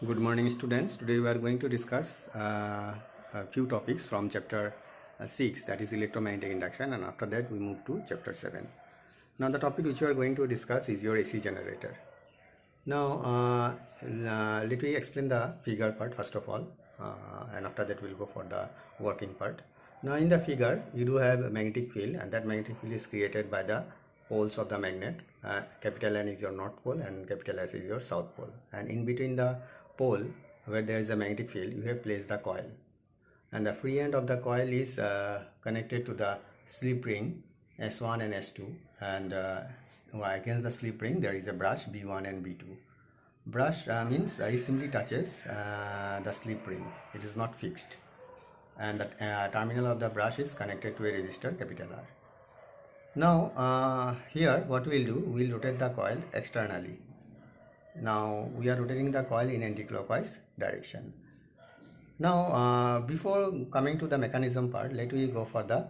Good morning, students. Today we are going to discuss a few topics from chapter 6, that is electromagnetic induction, and after that we move to chapter 7. Now the topic which we are going to discuss is your AC generator. Now let me explain the figure part first of all, and after that we'll go for the working part. Now in the figure you do have a magnetic field, and that magnetic field is created by the poles of the magnet. Capital N is your north pole and capital S is your south pole, and in between the pole where there is a magnetic field you have placed the coil, and the free end of the coil is connected to the slip ring S1 and S2, and against the slip ring there is a brush B1 and B2. Brush means it simply touches the slip ring, it is not fixed, and the terminal of the brush is connected to a resistor capital R. Now here what we'll do, we'll rotate the coil externally. Now we are rotating the coil in anti-clockwise direction. Now before coming to the mechanism part, let me go for the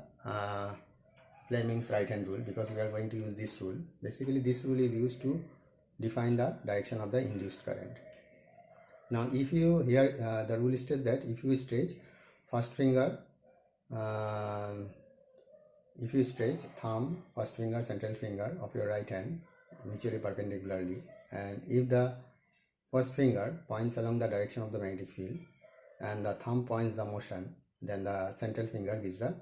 Fleming's right hand rule, because we are going to use this rule. Basically this rule is used to define the direction of the induced current. Now if you here the rule states that if you stretch first finger, if you stretch thumb, first finger, central finger of your right hand mutually perpendicularly, and if the first finger points along the direction of the magnetic field and the thumb points the motion, then the central finger gives the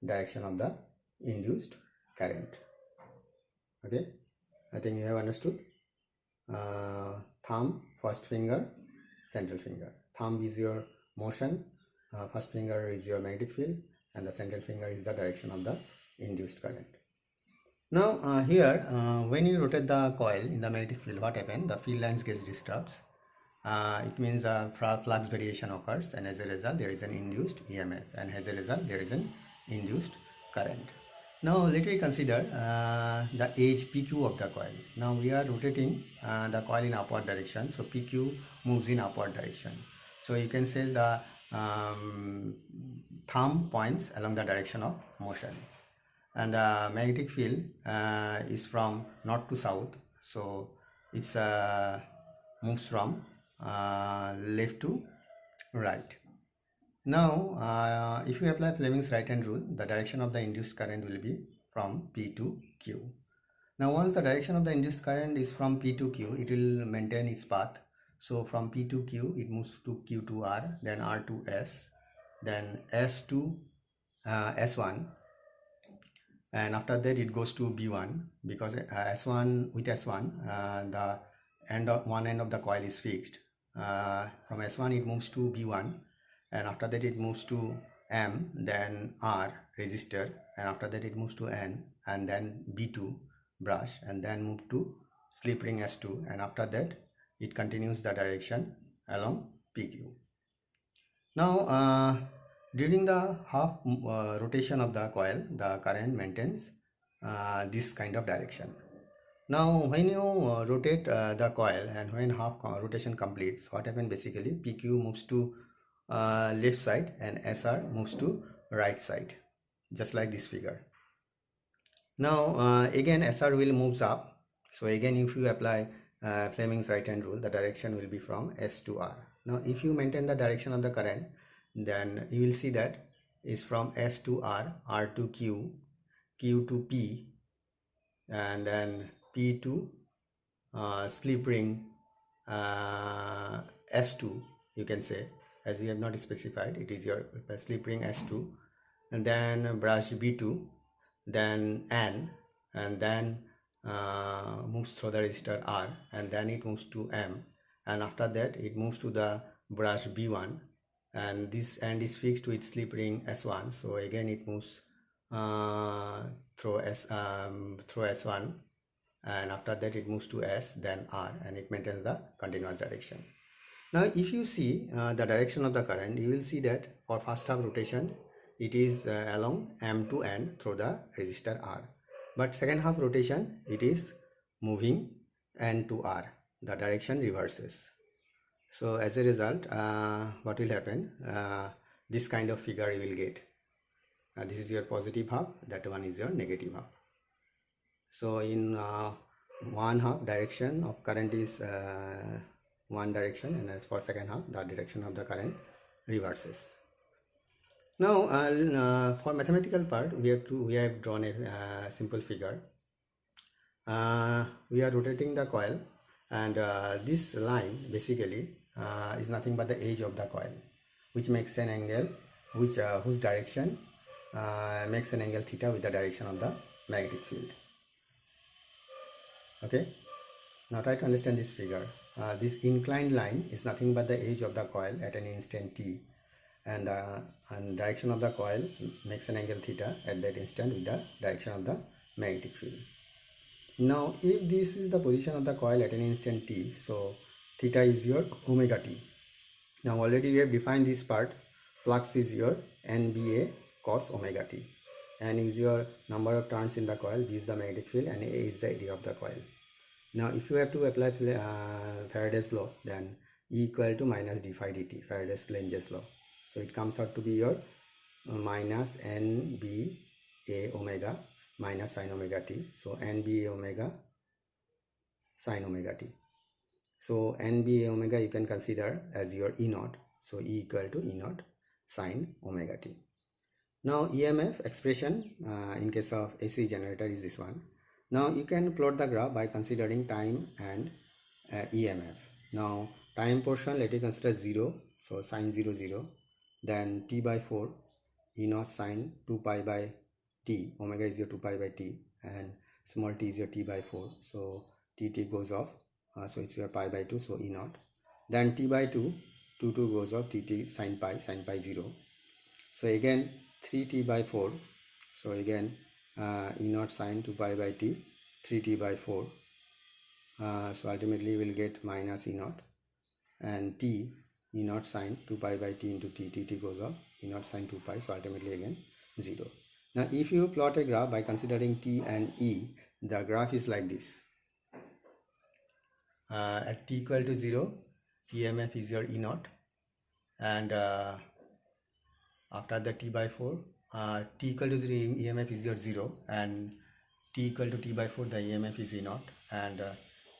direction of the induced current. Okay, I think you have understood. Thumb, first finger, central finger. Thumb is your motion, first finger is your magnetic field, and the central finger is the direction of the induced current. Now here when you rotate the coil in the magnetic field, what happens? The field lines gets disturbed. It means flux variation occurs, and as a result there is an induced EMF, and as a result there is an induced current. Now let me consider the age PQ of the coil. Now we are rotating the coil in upward direction, so PQ moves in upward direction. So you can say the thumb points along the direction of motion, and the magnetic field is from north to south, so it's moves from left to right. Now if you apply Fleming's right hand rule, the direction of the induced current will be from P to Q. Now once the direction of the induced current is from P to Q, it will maintain its path. So from P to Q it moves to Q to R, then R to S, then S to S1, and after that it goes to B1, because S1 with S1 the one end of the coil is fixed. From S1 it moves to B1, and after that it moves to M, then R resistor, and after that it moves to N, and then B2 brush, and then move to slip ring S2, and after that it continues the direction along PQ. Now during the half rotation of the coil, the current maintains this kind of direction. Now when you rotate the coil, and when half rotation completes, what happens? Basically PQ moves to left side and SR moves to right side, just like this figure. Now again SR will moves up, so again if you apply Fleming's right hand rule, the direction will be from S to R. Now if you maintain the direction of the current, then you will see that is from S to R, R to Q, Q to P, and then P to slip ring S2, you can say, as we have not specified, it is your slip ring S2, and then brush B2, then N, and then moves through the resistor R, and then it moves to M, and after that it moves to the brush B1, and this end is fixed with slip ring S1, so again it moves through S1, and after that it moves to S, then R, and it maintains the continuous direction. Now if you see the direction of the current, you will see that for first half rotation it is along M to N through the resistor R, but second half rotation it is moving N to R, the direction reverses. So as a result what will happen, this kind of figure you will get. This is your positive half, that one is your negative half. So in one half direction of current is one direction, and as for second half, the direction of the current reverses. Now for mathematical part, we have drawn a simple figure. We are rotating the coil, and this line basically is nothing but the edge of the coil, which makes an angle whose direction makes an angle theta with the direction of the magnetic field. Okay, now try to understand this figure. This inclined line is nothing but the edge of the coil at an instant t, and direction of the coil makes an angle theta at that instant with the direction of the magnetic field. Now if this is the position of the coil at an instant t, so theta is your omega t. Now already we have defined this part. Flux is your NBA cos omega t. N is your number of turns in the coil, B is the magnetic field, and A is the area of the coil. Now if you have to apply Faraday's law, then E equal to minus d phi dt, Faraday's Lentz's law. So it comes out to be your minus NBA omega minus sin omega t. So NBA omega sin omega t. So NBA omega you can consider as your E naught. So E equal to E naught sin omega t. Now EMF expression in case of AC generator is this one. Now you can plot the graph by considering time and EMF. Now time portion, let us consider 0, so sin 0 0, then t by 4, E naught sin 2 pi by t, omega is your 2 pi by t, and small t is your t by 4, so t goes off, so it's your pi by 2, so E naught. Then t by 2, 2 goes off, t sin pi 0. So again 3t by 4, so again E naught sin 2 pi by t, 3t by 4, so ultimately we will get minus E naught, and t, E naught sin 2 pi by t into t goes off, E naught sin 2 pi, so ultimately again 0. Now if you plot a graph by considering t and E, the graph is like this. At t equal to 0, EMF is your E naught, and after the t by 4, t equal to 0, EMF is your 0, and t equal to t by 4, the EMF is E naught, and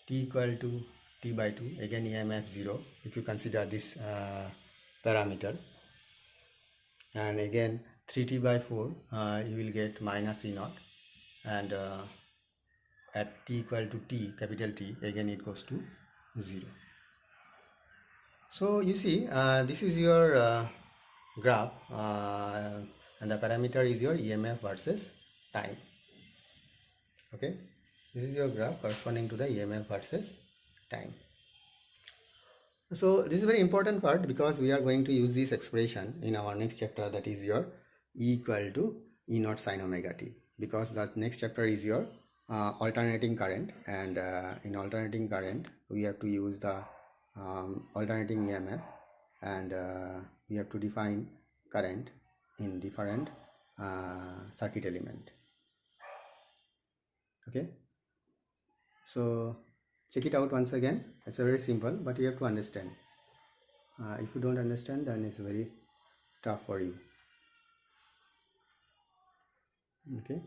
t equal to t by 2, again EMF 0 if you consider this parameter, and again 3t by 4 you will get minus E naught, and at t equal to t, capital T, again it goes to 0. So you see this is your graph, and the parameter is your EMF versus time. Okay, this is your graph corresponding to the EMF versus time. So this is a very important part, because we are going to use this expression in our next chapter, that is your E equal to E naught sin omega t, because the next chapter is your alternating current, and in alternating current we have to use the alternating EMF, and we have to define current in different circuit element. Okay, so check it out once again. It's very simple, but you have to understand. If you don't understand, then it's very tough for you. Okay,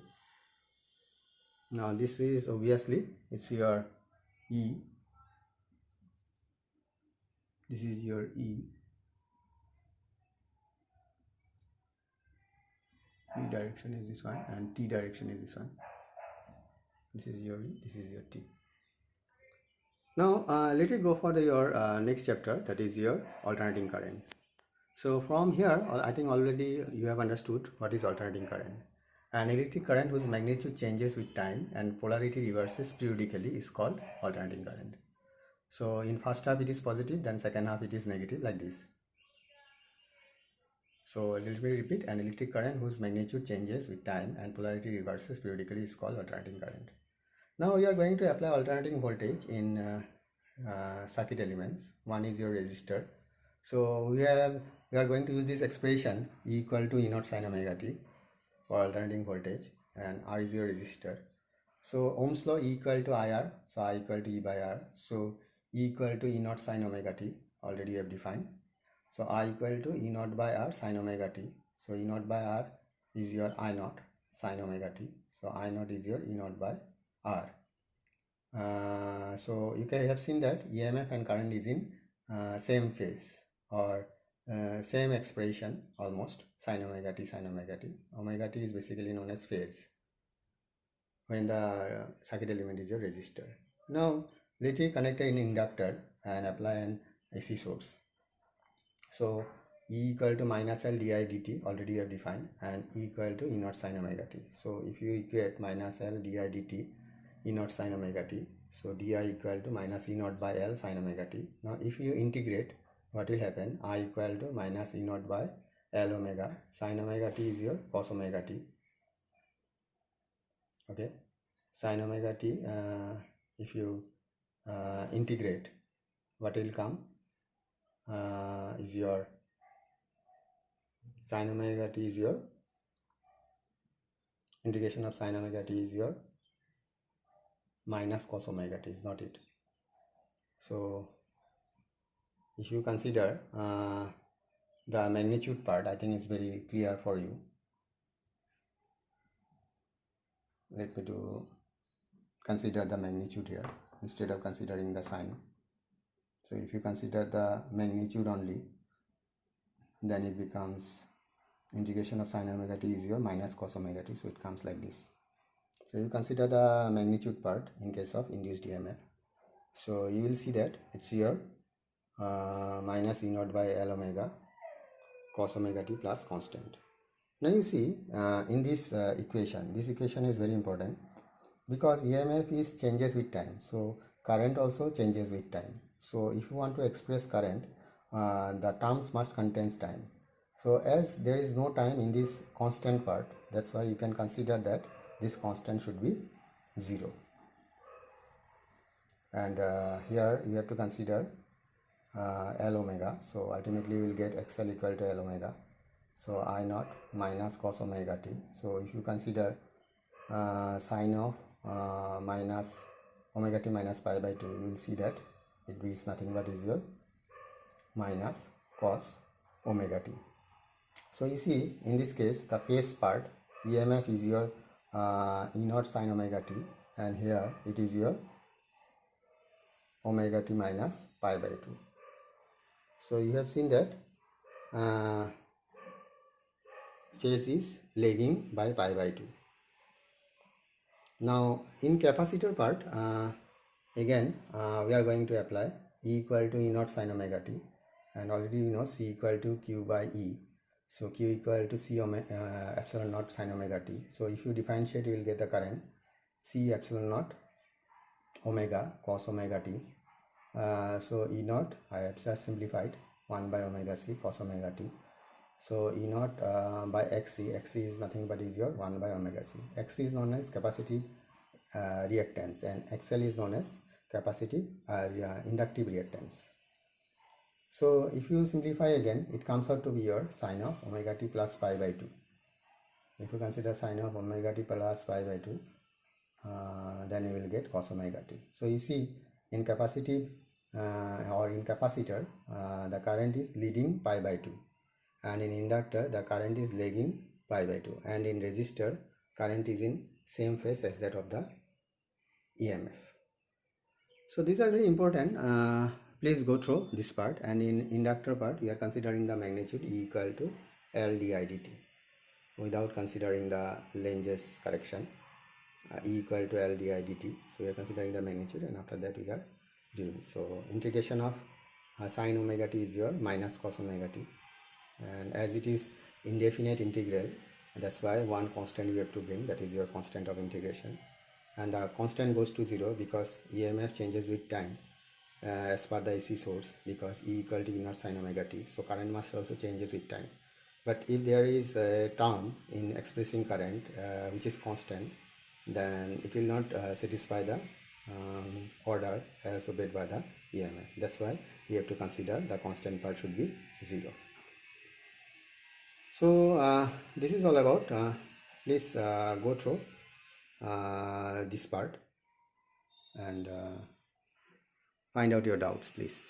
now this is obviously it's your E, this is your E, E direction is this one, and T direction is this one. This is your E, this is your T. Now let us go for your next chapter, that is your alternating current. So from here I think already you have understood what is alternating current. An electric current whose magnitude changes with time and polarity reverses periodically is called alternating current. So in first half it is positive, then second half it is negative, like this. So let me repeat, an electric current whose magnitude changes with time and polarity reverses periodically is called alternating current. Now we are going to apply alternating voltage in circuit elements. One is your resistor. So we are going to use this expression E equal to E naught sin omega t for alternating voltage, and R is your resistor. So Ohm's law, E equal to IR, so I equal to E by R. So E equal to E naught sin omega t, already have defined. So I equal to E naught by R sin omega t. So E naught by R is your I naught sin omega t. So I naught is your E naught by R. So you can have seen that EMF and current is in same phase or same expression almost, sin omega t, sin omega t. Omega t is basically known as phase when the circuit element is a resistor. Now let me connect an inductor and apply an AC source. So E equal to minus L di dt already you have defined, and E equal to E naught sin omega t. So if you equate minus L di dt E naught sin omega t, so di equal to minus E naught by L sin omega t. Now if you integrate, what will happen? I equal to minus E naught by L omega. Sin omega t is your cos omega t. Okay, sin omega t, if you integrate, what will come is your sin omega t is your integration of sin omega t is your minus cos omega t, is not it? So if you consider the magnitude part, I think it's very clear for you. Let me to consider the magnitude here instead of considering the sign. So if you consider the magnitude only, then it becomes integration of sin omega t is your minus cos omega t, so it comes like this. So you consider the magnitude part in case of induced EMF. So you will see that it's here minus E naught by L omega cos omega t plus constant. Now you see in this equation, this equation is very important because EMF is changes with time. So current also changes with time. So if you want to express current, the terms must contain time. So as there is no time in this constant part, that's why you can consider that this constant should be 0. And here you have to consider L omega. So ultimately you will get XL equal to L omega. So I naught minus cos omega t. So if you consider sine of minus omega t minus pi by 2, you will see that it is nothing but is your minus cos omega t. So you see in this case the phase part EMF is your E naught sin omega t, and here it is your omega t minus pi by 2. So you have seen that phase is lagging by pi by 2. Now in capacitor part, again we are going to apply E equal to E naught sin omega t, and already you know C equal to Q by E. So Q equal to C epsilon naught sin omega t. So if you differentiate, you will get the current C epsilon naught omega cos omega t. So E naught, I have just simplified 1 by omega c cos omega t. So E naught by XC, XC is nothing but is your 1 by omega c. XC is known as capacitive reactance, and XL is known as capacitive inductive reactance. So if you simplify again, it comes out to be your sine of omega t plus pi by 2. If you consider sine of omega t plus pi by 2, then you will get cos omega t. So you see in capacitive or in capacitor, the current is leading pi by 2, and in inductor the current is lagging pi by 2, and in resistor current is in same phase as that of the EMF. So these are very important. Please go through this part. And in inductor part, we are considering the magnitude E equal to L di dt without considering the Lenge's correction. E equal to L di dt. So we are considering the magnitude, and after that we are doing. So integration of sin omega t is your minus cos omega t, and as it is indefinite integral, that's why one constant you have to bring, that is your constant of integration, and the constant goes to 0 because EMF changes with time as per the AC source, because E equal to E naught sin omega t. So current must also changes with time. But if there is a term in expressing current which is constant, then it will not satisfy the order as obeyed by the EMF. That's why we have to consider the constant part should be 0. So this is all about. Please go through this part and find out your doubts, please.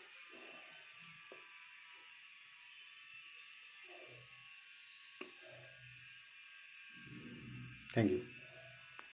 Thank you.